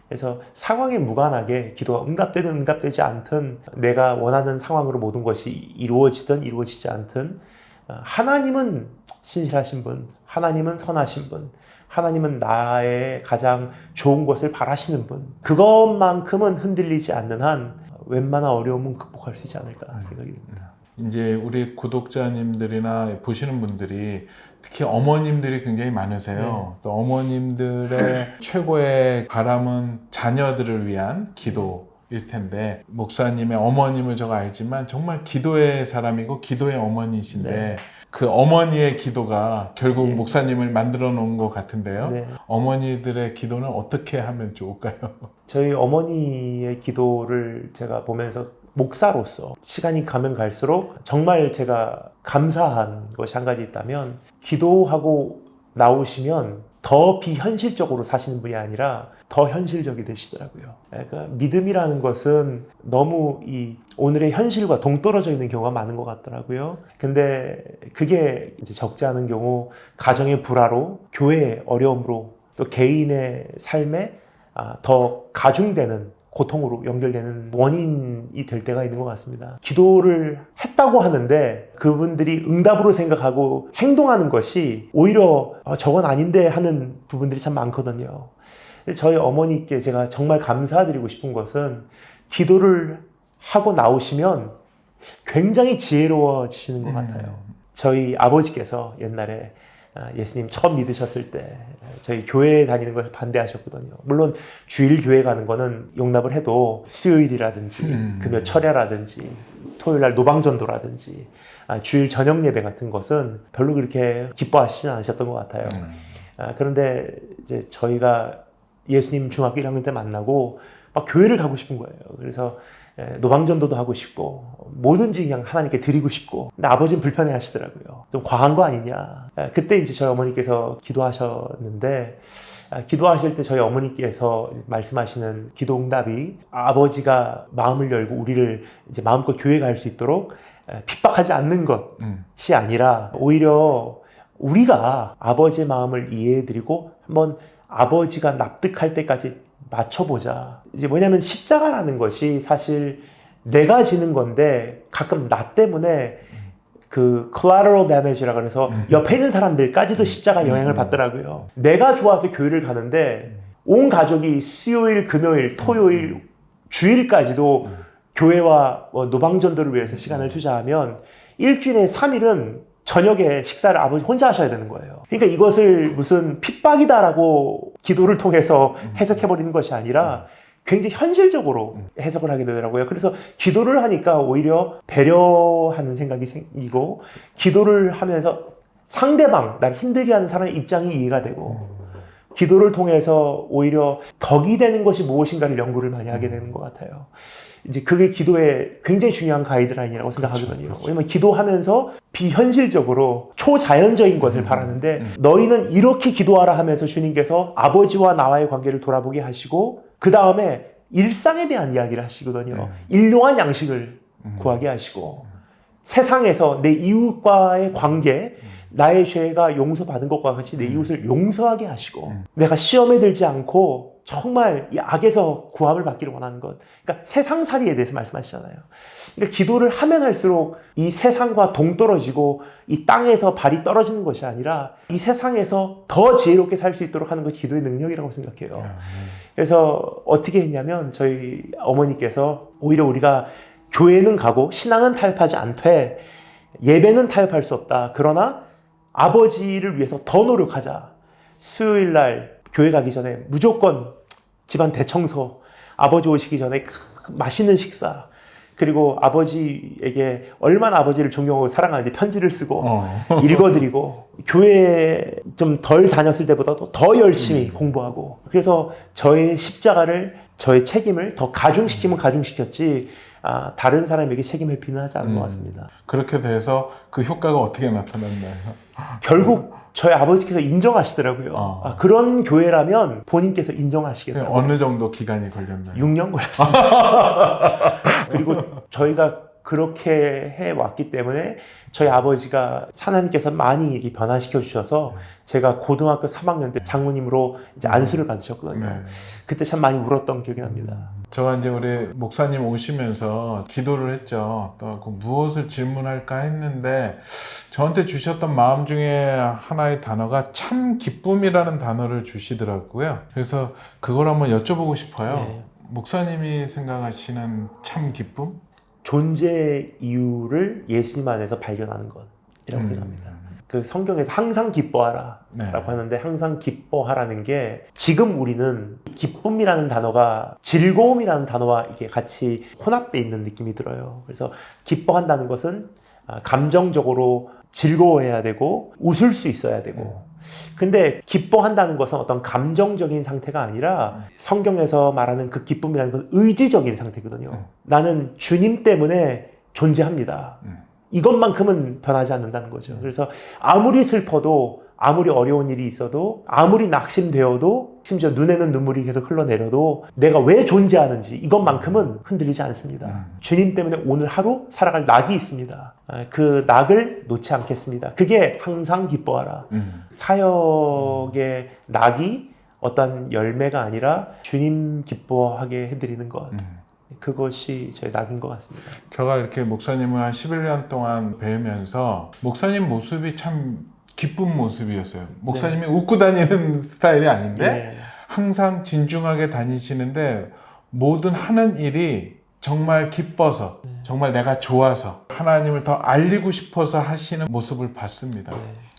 그래서 상황에 무관하게 기도가 응답되든 응답되지 않든 내가 원하는 상황으로 모든 것이 이루어지든 이루어지지 않든 하나님은 신실하신 분, 하나님은 선하신 분, 하나님은 나의 가장 좋은 것을 바라시는 분. 그것만큼은 흔들리지 않는 한 웬만한 어려움은 극복할 수 있지 않을까 생각이 듭니다. 이제 우리 구독자님들이나 보시는 분들이 특히 어머님들이 굉장히 많으세요. 또 어머님들의 최고의 바람은 자녀들을 위한 기도일 텐데 목사님의 어머님을 제가 알지만 정말 기도의 사람이고 기도의 어머니신데 그 어머니의 기도가 결국 목사님을 만들어 놓은 것 같은데요. 어머니들의 기도는 어떻게 하면 좋을까요? 저희 어머니의 기도를 제가 보면서 목사로서 시간이 가면 갈수록 정말 제가 감사한 것이 한 가지 있다면 기도하고 나오시면 더 비현실적으로 사시는 분이 아니라 더 현실적이 되시더라고요. 그러니까 믿음이라는 것은 너무 이 오늘의 현실과 동떨어져 있는 경우가 많은 것 같더라고요. 근데 그게 이제 적지 않은 경우 가정의 불화로, 교회의 어려움으로, 또 개인의 삶에 더 가중되는 고통으로 연결되는 원인이 될 때가 있는 것 같습니다. 기도를 했다고 하는데 그분들이 응답으로 생각하고 행동하는 것이 오히려 저건 아닌데 하는 부분들이 참 많거든요. 저희 어머니께 제가 정말 감사드리고 싶은 것은 기도를 하고 나오시면 굉장히 지혜로워지시는 것 같아요. 저희 아버지께서 옛날에 예수님 처음 믿으셨을 때 저희 교회에 다니는 것을 반대하셨거든요. 물론 주일 교회 가는 거는 용납을 해도 수요일이라든지 금요 철야라든지 토요일날 노방전도라든지 주일 저녁 예배 같은 것은 별로 그렇게 기뻐하시진 않으셨던 것 같아요. 그런데 이제 저희가 예수님 중학교 1학년 때 만나고 막 교회를 가고 싶은 거예요. 그래서 노방전도도 하고 싶고 뭐든지 그냥 하나님께 드리고 싶고 근데 아버지는 불편해 하시더라고요. 좀 과한 거 아니냐. 그때 이제 저희 어머니께서 기도하셨는데 기도하실 때 저희 어머니께서 말씀하시는 기도 응답이 아버지가 마음을 열고 우리를 이제 마음껏 교회 갈 수 있도록 핍박하지 않는 것이 아니라 오히려 우리가 아버지의 마음을 이해해드리고 한번 아버지가 납득할 때까지 맞춰보자. 이제 뭐냐면 십자가라는 것이 사실 내가 지는 건데 가끔 나 때문에 그 collateral damage라고 해서 옆에 있는 사람들까지도 십자가 영향을 받더라고요. 내가 좋아서 교회를 가는데 온 가족이 수요일, 금요일, 토요일, 주일까지도 교회와 노방전도를 위해서 시간을 투자하면 일주일에 3일은 저녁에 식사를 아버지 혼자 하셔야 되는 거예요. 그러니까 이것을 무슨 핍박이다라고 기도를 통해서 해석해버리는 것이 아니라 굉장히 현실적으로 해석을 하게 되더라고요. 그래서 기도를 하니까 오히려 배려하는 생각이 생기고 기도를 하면서 상대방, 날 힘들게 하는 사람의 입장이 이해가 되고 기도를 통해서 오히려 덕이 되는 것이 무엇인가를 연구를 많이 하게 되는 것 같아요. 이제 그게 기도의 굉장히 중요한 가이드라인이라고 생각하거든요. 왜냐면 기도하면서 비현실적으로 초자연적인 것을 바라는데 너희는 이렇게 기도하라 하면서 주님께서 아버지와 나와의 관계를 돌아보게 하시고 그 다음에 일상에 대한 이야기를 하시거든요. 일용한 양식을 구하게 하시고 세상에서 내 이웃과의 관계, 나의 죄가 용서받은 것과 같이 내 이웃을 용서하게 하시고 내가 시험에 들지 않고 정말 이 악에서 구함을 받기를 원하는 것. 그러니까 세상살이에 대해서 말씀하시잖아요. 그러니까 기도를 하면 할수록 이 세상과 동떨어지고 이 땅에서 발이 떨어지는 것이 아니라 이 세상에서 더 지혜롭게 살 수 있도록 하는 것이 기도의 능력이라고 생각해요. 그래서 어떻게 했냐면 저희 어머니께서 오히려 우리가 교회는 가고 신앙은 타협하지 않되 예배는 타협할 수 없다. 그러나 아버지를 위해서 더 노력하자. 수요일 날 교회 가기 전에 무조건 집안 대청소, 아버지 오시기 전에 맛있는 식사, 그리고 아버지에게 얼마나 아버지를 존경하고 사랑하는지 편지를 쓰고 읽어드리고 교회에 좀 덜 다녔을 때보다도 더 열심히 공부하고, 그래서 저의 십자가를, 저의 책임을 더 가중시키면 가중시켰지 다른 사람에게 책임을 비난하지 않은 것 같습니다. 그렇게 돼서 그 효과가 어떻게 나타났나요? 결국 저희 아버지께서 인정하시더라고요. 그런 교회라면 본인께서 인정하시겠다고. 어느 정도 기간이 걸렸나요? 6년 걸렸습니다. 그리고 저희가 그렇게 해왔기 때문에 저희 아버지가 하나님께서 많이 이렇게 변화시켜 주셔서 제가 고등학교 3학년 때 장모님으로 이제 안수를 받으셨거든요. 네. 그때 참 많이 울었던 기억이 납니다. 제가 이제 우리 목사님 오시면서 기도를 했죠. 또 그 무엇을 질문할까 했는데 저한테 주셨던 마음 중에 하나의 단어가 참 기쁨이라는 단어를 주시더라고요. 그래서 그걸 한번 여쭤보고 싶어요. 네. 목사님이 생각하시는 참 기쁨? 존재 이유를 예수님 안에서 발견하는 것이라고 생각합니다. 그 성경에서 항상 기뻐하라 라고 하는데 항상 기뻐하라는 게 지금 우리는 기쁨이라는 단어가 즐거움이라는 단어와 이게 같이 혼합되어 있는 느낌이 들어요. 그래서 기뻐한다는 것은 감정적으로 즐거워해야 되고 웃을 수 있어야 되고, 근데 기뻐한다는 것은 어떤 감정적인 상태가 아니라 성경에서 말하는 그 기쁨이라는 건 의지적인 상태거든요. 나는 주님 때문에 존재합니다. 이것만큼은 변하지 않는다는 거죠. 그래서 아무리 슬퍼도, 아무리 어려운 일이 있어도, 아무리 낙심되어도, 심지어 눈에는 눈물이 계속 흘러내려도 내가 왜 존재하는지 이것만큼은 흔들리지 않습니다. 주님 때문에 오늘 하루 살아갈 낙이 있습니다. 그 낙을 놓지 않겠습니다. 그게 항상 기뻐하라. 사역의 낙이 어떤 열매가 아니라 주님 기뻐하게 해드리는 것. 그것이 저의 낙인 것 같습니다. 제가 이렇게 목사님을 한 11년 동안 뵈면서 목사님 모습이 참 기쁜 모습이었어요. 목사님이 웃고 다니는 스타일이 아닌데 항상 진중하게 다니시는데 모든 하는 일이 정말 기뻐서, 정말 내가 좋아서 하나님을 더 알리고 싶어서 하시는 모습을 봤습니다.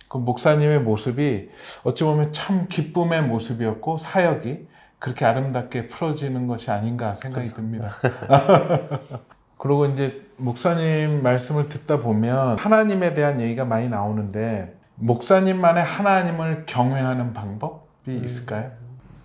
그 목사님의 모습이 어찌 보면 참 기쁨의 모습이었고 사역이 그렇게 아름답게 풀어지는 것이 아닌가 생각이 듭니다. 그리고 이제 목사님 말씀을 듣다 보면 하나님에 대한 얘기가 많이 나오는데 목사님만의 하나님을 경외하는 방법이 있을까요?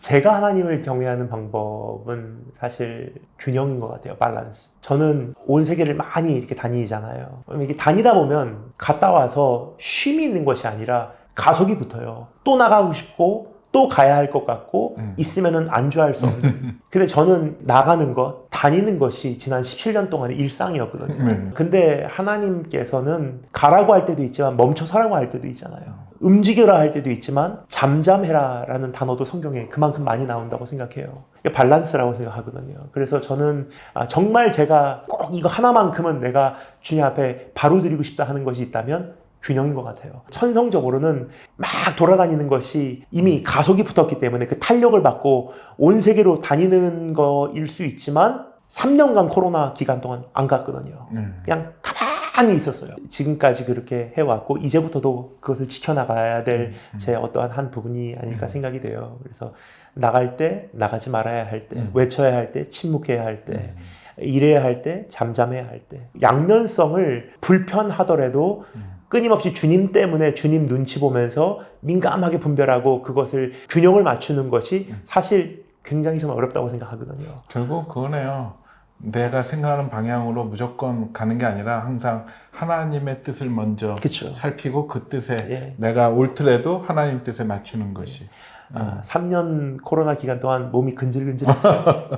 제가 하나님을 경외하는 방법은 사실 균형인 것 같아요. 밸런스. 저는 온 세계를 많이 이렇게 다니잖아요. 이렇게 다니다 보면 갔다 와서 쉼이 있는 것이 아니라 가속이 붙어요. 또 나가고 싶고 또 가야 할 것 같고 있으면은 안주할 수 없는. 근데 저는 나가는 것, 다니는 것이 지난 17년 동안의 일상이었거든요. 근데 하나님께서는 가라고 할 때도 있지만 멈춰 서라고 할 때도 있잖아요. 움직여라 할 때도 있지만 잠잠해라 라는 단어도 성경에 그만큼 많이 나온다고 생각해요. 이게 밸런스라고 생각하거든요. 그래서 저는 정말 제가 꼭 이거 하나만큼은 내가 주님 앞에 바로 드리고 싶다 하는 것이 있다면 균형인 것 같아요. 천성적으로는 막 돌아다니는 것이 이미 가속이 붙었기 때문에 그 탄력을 받고 온 세계로 다니는 거일 수 있지만 3년간 코로나 기간 동안 안 갔거든요. 그냥 가만히 있었어요. 지금까지 그렇게 해왔고 이제부터도 그것을 지켜나가야 될 제 어떠한 한 부분이 아닐까 생각이 돼요. 그래서 나갈 때 나가지 말아야 할 때, 외쳐야 할 때, 침묵해야 할 때, 일해야 할 때, 잠잠해야 할 때, 양면성을 불편하더라도 끊임없이 주님 때문에 주님 눈치 보면서 민감하게 분별하고 그것을 균형을 맞추는 것이 사실 굉장히 좀 어렵다고 생각하거든요. 결국 그거네요. 내가 생각하는 방향으로 무조건 가는 게 아니라 항상 하나님의 뜻을 먼저 그쵸. 살피고 그 뜻에 내가 옳더라도 하나님 뜻에 맞추는 것이. 3년 코로나 기간 동안 몸이 근질근질했어요.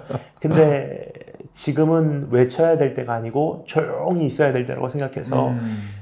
근데 지금은 외쳐야 될 때가 아니고 조용히 있어야 될 때라고 생각해서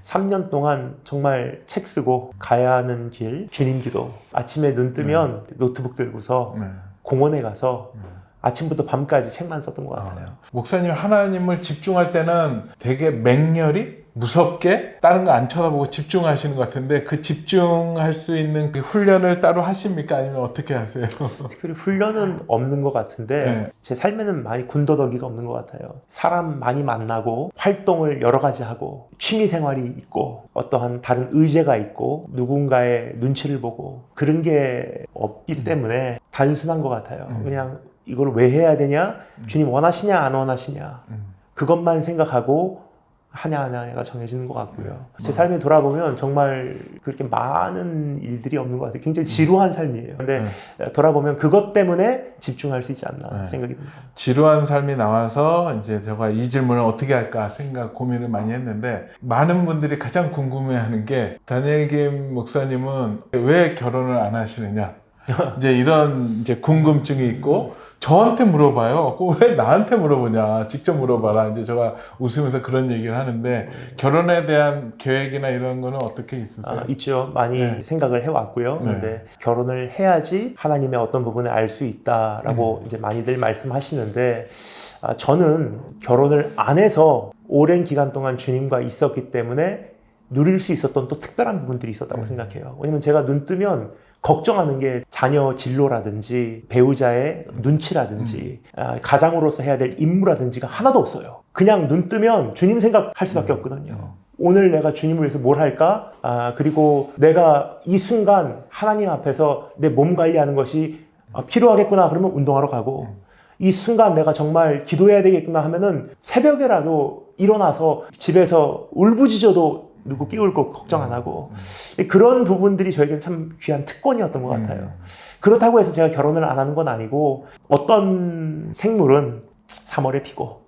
3년 동안 정말 책 쓰고 가야 하는 길, 주님 기도. 아침에 눈 뜨면 노트북 들고서 네. 공원에 가서 아침부터 밤까지 책만 썼던 것 같아요. 목사님 하나님을 집중할 때는 되게 맹렬히 무섭게 다른 거 안 쳐다보고 집중하시는 것 같은데 그 집중할 수 있는 그 훈련을 따로 하십니까? 아니면 어떻게 하세요? 특별히 훈련은 없는 것 같은데 네. 제 삶에는 많이 군더더기가 없는 것 같아요. 사람 많이 만나고 활동을 여러 가지 하고 취미 생활이 있고 어떠한 다른 의제가 있고 누군가의 눈치를 보고 그런 게 없기 때문에 단순한 것 같아요. 그냥 이걸 왜 해야 되냐? 주님 원하시냐 안 원하시냐? 그것만 생각하고 하냐가 정해지는 것 같고요. 제 삶에 돌아보면 정말 그렇게 많은 일들이 없는 것 같아요. 굉장히 지루한 삶이에요. 근데 돌아보면 그것 때문에 집중할 수 있지 않나 생각이 듭니다. 지루한 삶이 나와서 이제 제가 이 질문을 어떻게 할까 고민을 많이 했는데 많은 분들이 가장 궁금해하는 게 다니엘 김 목사님은 왜 결혼을 안 하시느냐? 이제 이런 이제 궁금증이 있고 저한테 물어봐요. 꼭 왜 나한테 물어보냐? 직접 물어봐라. 이제 제가 웃으면서 그런 얘기를 하는데 결혼에 대한 계획이나 이런 거는 어떻게 있으세요? 있죠. 많이 생각을 해왔고요. 근데 결혼을 해야지 하나님의 어떤 부분을 알 수 있다라고 이제 많이들 말씀하시는데 저는 결혼을 안 해서 오랜 기간 동안 주님과 있었기 때문에 누릴 수 있었던 또 특별한 부분들이 있었다고 생각해요. 왜냐면 제가 눈 뜨면 걱정하는 게 자녀 진로라든지 배우자의 눈치라든지 가장으로서 해야 될 임무라든지가 하나도 없어요. 그냥 눈 뜨면 주님 생각할 수밖에 없거든요. 오늘 내가 주님을 위해서 뭘 할까? 그리고 내가 이 순간 하나님 앞에서 내 몸 관리하는 것이 필요하겠구나 그러면 운동하러 가고 이 순간 내가 정말 기도해야 되겠구나 하면은 새벽에라도 일어나서 집에서 울부짖어도 누구 끼울 거 걱정 안 하고 그런 부분들이 저에게는 참 귀한 특권이었던 것 같아요. 그렇다고 해서 제가 결혼을 안 하는 건 아니고 어떤 생물은 3월에 피고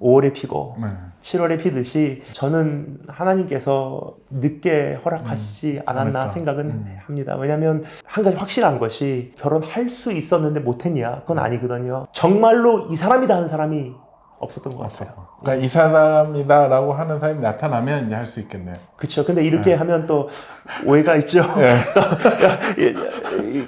5월에 피고 7월에 피듯이 저는 하나님께서 늦게 허락하시지 않았나 생각은 합니다. 왜냐하면 한 가지 확실한 것이 결혼할 수 있었는데 못했냐? 그건 아니거든요. 정말로 이 사람이다 하는 사람이 없었던 것 같아요. 그러니까 이 사람이다라고 하는 사람이 나타나면 이제 할 수 있겠네요. 그렇죠. 근데 이렇게 하면 또 오해가 있죠.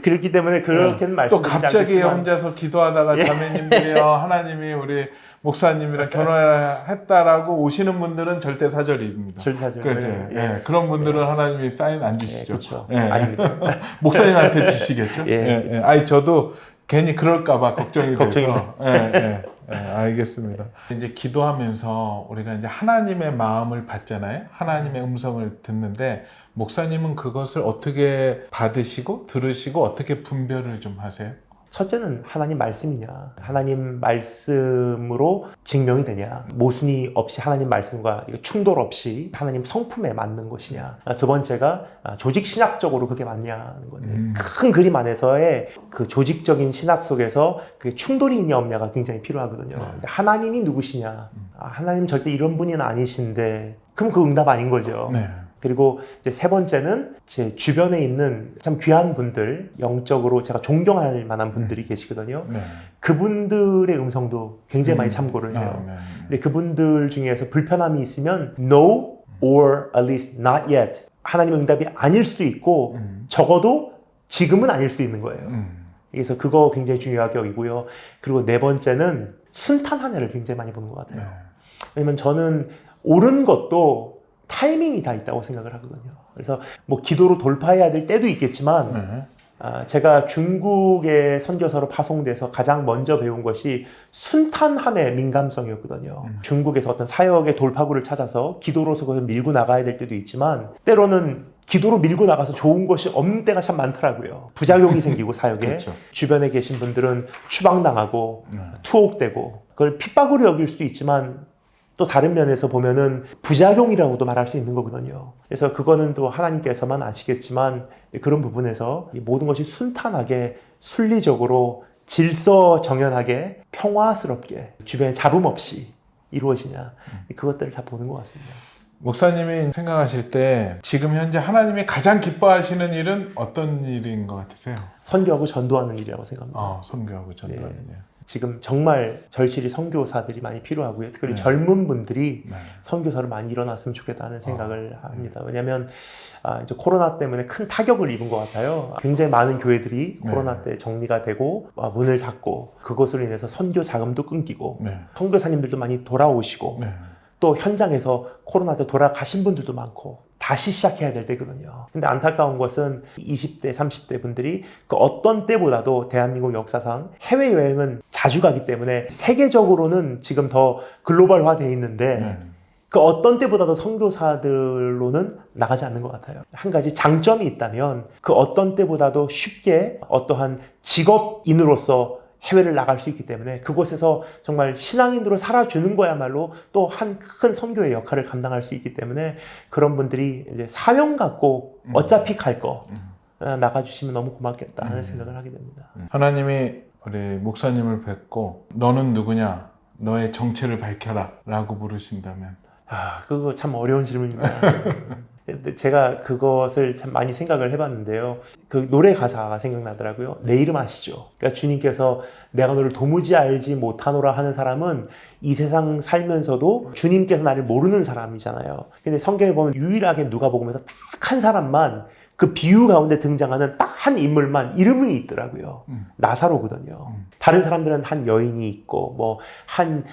그렇기 때문에 그렇게는 말씀드리지 또 갑자기 않겠지만 혼자서 기도하다가 자매님들이요 하나님이 우리 목사님이랑 결혼을 했다라고 오시는 분들은 절대 사절입니다. 절대 사절. 그렇죠. 그런 분들은 하나님이 사인 안 주시죠. 그렇죠. 아닙니다. 목사님한테 주시겠죠. 아니 저도 괜히 그럴까봐 걱정이 돼서. 알겠습니다. 이제 기도하면서 우리가 이제 하나님의 마음을 받잖아요. 하나님의 음성을 듣는데 목사님은 그것을 어떻게 받으시고 들으시고 어떻게 분별을 좀 하세요? 첫째는 하나님 말씀이냐, 하나님 말씀으로 증명이 되냐, 모순이 없이 하나님 말씀과 충돌 없이 하나님 성품에 맞는 것이냐. 두 번째가 조직 신학적으로 그게 맞냐는 건데 큰 그림 안에서의 그 조직적인 신학 속에서 그 충돌이 있냐 없냐가 굉장히 필요하거든요. 하나님이 누구시냐, 하나님 절대 이런 분은 아니신데 그럼 그 응답 아닌 거죠. 그리고 이제 세 번째는 제 주변에 있는 참 귀한 분들, 영적으로 제가 존경할 만한 분들이 계시거든요. 그분들의 음성도 굉장히 많이 참고를 해요. 근데 그분들 중에서 불편함이 있으면 no or at least not yet. 하나님의 응답이 아닐 수도 있고 적어도 지금은 아닐 수 있는 거예요. 그래서 그거 굉장히 중요하게 여기고요. 그리고 네 번째는 순탄하냐를 굉장히 많이 보는 것 같아요. 왜냐면 저는 옳은 것도 타이밍이 다 있다고 생각을 하거든요. 그래서 뭐 기도로 돌파해야 될 때도 있겠지만 제가 중국의 선교사로 파송돼서 가장 먼저 배운 것이 순탄함의 민감성이었거든요. 중국에서 어떤 사역의 돌파구를 찾아서 기도로서 그걸 밀고 나가야 될 때도 있지만 때로는 기도로 밀고 나가서 좋은 것이 없는 때가 참 많더라고요. 부작용이 생기고 사역에 그렇죠. 주변에 계신 분들은 추방당하고 투옥되고 그걸 핍박으로 여길 수도 있지만 또 다른 면에서 보면은 부작용이라고도 말할 수 있는 거거든요. 그래서 그거는 또 하나님께서만 아시겠지만 그런 부분에서 이 모든 것이 순탄하게 순리적으로 질서정연하게 평화스럽게 주변에 잡음 없이 이루어지냐 그것들을 다 보는 것 같습니다. 목사님이 생각하실 때 지금 현재 하나님이 가장 기뻐하시는 일은 어떤 일인 것 같으세요? 선교하고 전도하는 일이라고 생각합니다. 선교하고 전도하는 일. 지금 정말 절실히 선교사들이 많이 필요하고요. 특히 네. 젊은 분들이 네. 선교사로 많이 일어났으면 좋겠다는 생각을 합니다. 왜냐하면 이제 코로나 때문에 큰 타격을 입은 것 같아요. 굉장히 많은 교회들이 네. 코로나 때 정리가 되고 문을 닫고 그것으로 인해서 선교 자금도 끊기고 네. 선교사님들도 많이 돌아오시고 네. 또 현장에서 코로나 때 돌아가신 분들도 많고 다시 시작해야 될 때거든요. 근데 안타까운 것은 20대, 30대 분들이 그 어떤 때보다도 대한민국 역사상 해외여행은 자주 가기 때문에 세계적으로는 지금 더 글로벌화되어 있는데 네. 그 어떤 때보다도 선교사들로는 나가지 않는 것 같아요. 한 가지 장점이 있다면 그 어떤 때보다도 쉽게 어떠한 직업인으로서 해외를 나갈 수 있기 때문에 그곳에서 정말 신앙인으로 살아주는 거야말로 또 한 큰 선교의 역할을 감당할 수 있기 때문에 그런 분들이 이제 사명 갖고 어차피 갈 거 나가주시면 너무 고맙겠다 하는 생각을 하게 됩니다. 하나님이 우리 목사님을 뵙고 너는 누구냐? 너의 정체를 밝혀라 라고 부르신다면 그거 참 어려운 질문입니다. 근데 제가 그것을 참 많이 생각을 해봤는데요. 그 노래 가사가 생각나더라고요. 내 이름 아시죠? 그러니까 주님께서 내가 너를 도무지 알지 못하노라 하는 사람은 이 세상 살면서도 주님께서 나를 모르는 사람이잖아요. 근데 성경에 보면 유일하게 누가복음에서 딱 한 사람만 그 비유 가운데 등장하는 딱 한 인물만 이름이 있더라고요. 나사로거든요. 다른 사람들은 한 여인이 있고 한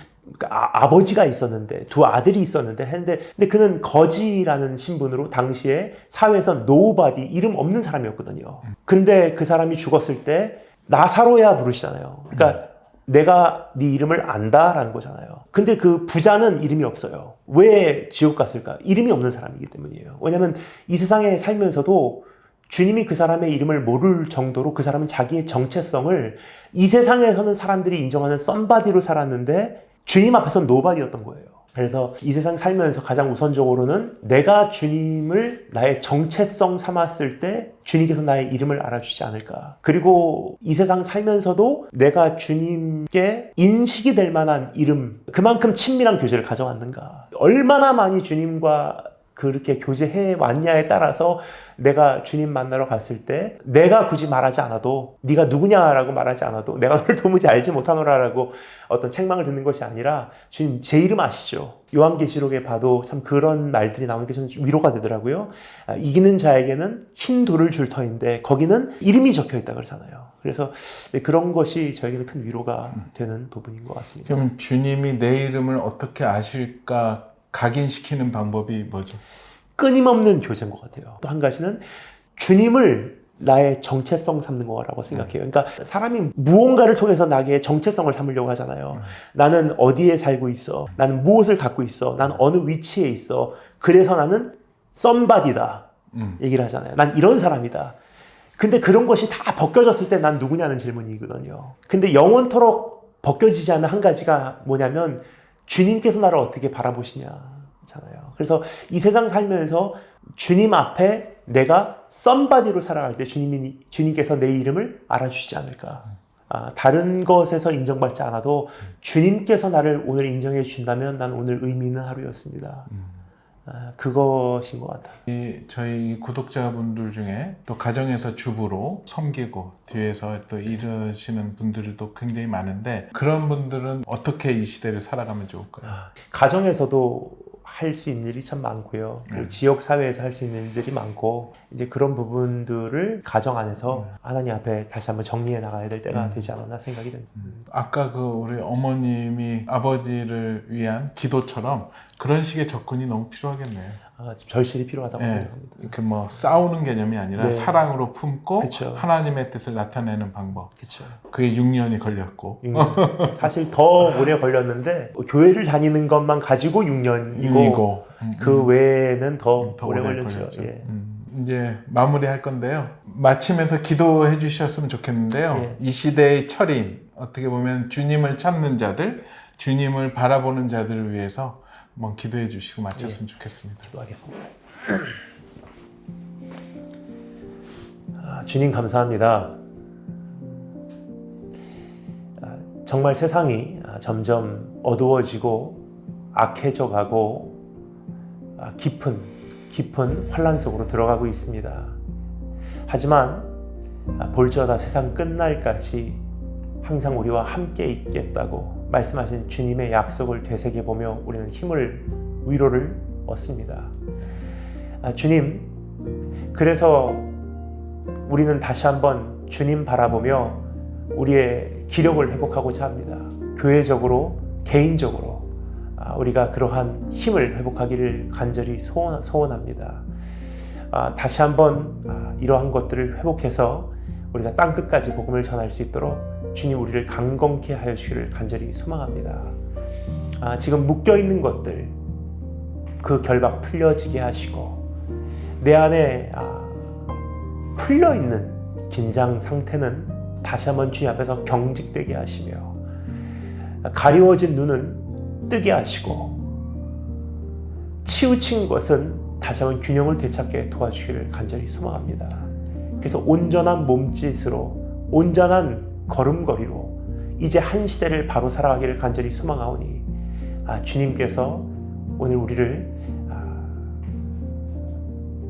아버지가 있었는데 두 아들이 있었는데 했는데 근데 그는 거지라는 신분으로 당시에 사회에서 노바디 이름 없는 사람이었거든요. 근데 그 사람이 죽었을 때 나사로야 부르시잖아요. 그러니까 내가 네 이름을 안다라는 거잖아요. 근데 그 부자는 이름이 없어요. 왜 지옥 갔을까? 이름이 없는 사람이기 때문이에요. 왜냐하면 이 세상에 살면서도 주님이 그 사람의 이름을 모를 정도로 그 사람은 자기의 정체성을 이 세상에서는 사람들이 인정하는 썸바디로 살았는데 주님 앞에서는 노바디였던 거예요. 그래서 이 세상 살면서 가장 우선적으로는 내가 주님을 나의 정체성 삼았을 때 주님께서 나의 이름을 알아주지 않을까. 그리고 이 세상 살면서도 내가 주님께 인식이 될 만한 이름, 그만큼 친밀한 교제를 가져왔는가. 얼마나 많이 주님과 그렇게 교제해 왔냐에 따라서 내가 주님 만나러 갔을 때 내가 굳이 말하지 않아도 네가 누구냐라고 말하지 않아도 내가 너를 도무지 알지 못하노라라고 어떤 책망을 듣는 것이 아니라 주님 제 이름 아시죠? 요한계시록에 봐도 참 그런 말들이 나오는 게 좀 위로가 되더라고요. 이기는 자에게는 흰 돌을 줄 터인데 거기는 이름이 적혀 있다 그러잖아요. 그래서 그런 것이 저에게는 큰 위로가 되는 부분인 것 같습니다. 그럼 주님이 내 이름을 어떻게 아실까 각인시키는 방법이 뭐죠? 끊임없는 교제인 것 같아요. 또 한 가지는 주님을 나의 정체성 삼는 거라고 생각해요. 그러니까 사람이 무언가를 통해서 나의 정체성을 삼으려고 하잖아요. 나는 어디에 살고 있어? 나는 무엇을 갖고 있어? 나는 어느 위치에 있어? 그래서 나는 썸바디다. 얘기를 하잖아요. 난 이런 사람이다. 근데 그런 것이 다 벗겨졌을 때 난 누구냐는 질문이거든요. 근데 영원토록 벗겨지지 않는 한 가지가 뭐냐면 주님께서 나를 어떻게 바라보시냐잖아요. 그래서 이 세상 살면서 주님 앞에 내가 썸바디로 살아갈 때 주님께서 내 이름을 알아주시지 않을까. 다른 것에서 인정받지 않아도 주님께서 나를 오늘 인정해 주신다면 난 오늘 의미 있는 하루였습니다. 그것인 것 같아요. 저희 구독자분들 중에 또 가정에서 주부로 섬기고 뒤에서 또 이러시는 분들도 굉장히 많은데 그런 분들은 어떻게 이 시대를 살아가면 좋을까요? 가정에서도 할 수 있는 일이 참 많고요. 그리고 지역 사회에서 할 수 있는 일들이 많고 이제 그런 부분들을 가정 안에서 하나님 앞에 다시 한번 정리해 나가야 될 때가 되지 않았나 생각이 됩니다. 아까 그 우리 어머님이 아버지를 위한 기도처럼 그런 식의 접근이 너무 필요하겠네요. 절실히 필요하다고 네. 생각합니다. 그 뭐 싸우는 개념이 아니라 네. 사랑으로 품고 그쵸. 하나님의 뜻을 나타내는 방법. 그렇죠. 그게 6년이 걸렸고. 사실 더 오래 걸렸는데 교회를 다니는 것만 가지고 6년이고 이고. 그 외에는 더 더 오래 오래 걸렸죠. 걸렸죠. 예. 이제 마무리할 건데요. 마침에서 기도해 주셨으면 좋겠는데요. 예. 이 시대의 철인, 어떻게 보면 주님을 찾는 자들, 주님을 바라보는 자들을 위해서 한번 기도해 주시고 마쳤으면 좋겠습니다. 기도하겠습니다. 주님 감사합니다. 정말 세상이 점점 어두워지고 악해져 가고 깊은 환란 속으로 들어가고 있습니다. 하지만 볼지어다 세상 끝날까지 항상 우리와 함께 있겠다고 말씀하신 주님의 약속을 되새겨보며 우리는 힘을, 위로를 얻습니다. 주님, 그래서 우리는 다시 한번 주님 바라보며 우리의 기력을 회복하고자 합니다. 교회적으로, 개인적으로 우리가 그러한 힘을 회복하기를 간절히 소원합니다. 다시 한번 이러한 것들을 회복해서 우리가 땅끝까지 복음을 전할 수 있도록 주님 우리를 강건케 하여 주기를 간절히 소망합니다. 지금 묶여있는 것들, 그 결박 풀려지게 하시고 내 안에 풀려있는 긴장 상태는 다시 한번 주님 앞에서 경직되게 하시며 가리워진 눈은 뜨게 하시고 치우친 것은 다시 한번 균형을 되찾게 도와주기를 간절히 소망합니다. 그래서 온전한 몸짓으로, 온전한 걸음걸이로 이제 한 시대를 바로 살아가기를 간절히 소망하오니 주님께서 오늘 우리를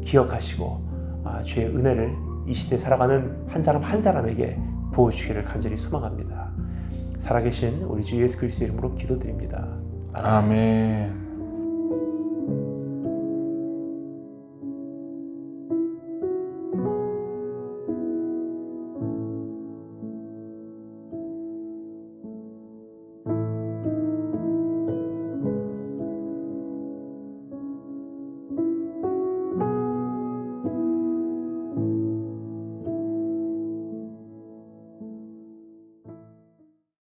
기억하시고 주의 은혜를 이 시대에 살아가는 한 사람 한 사람에게 부어주기를 간절히 소망합니다. 살아계신 우리 주 예수 그리스도 이름으로 기도드립니다. 아멘.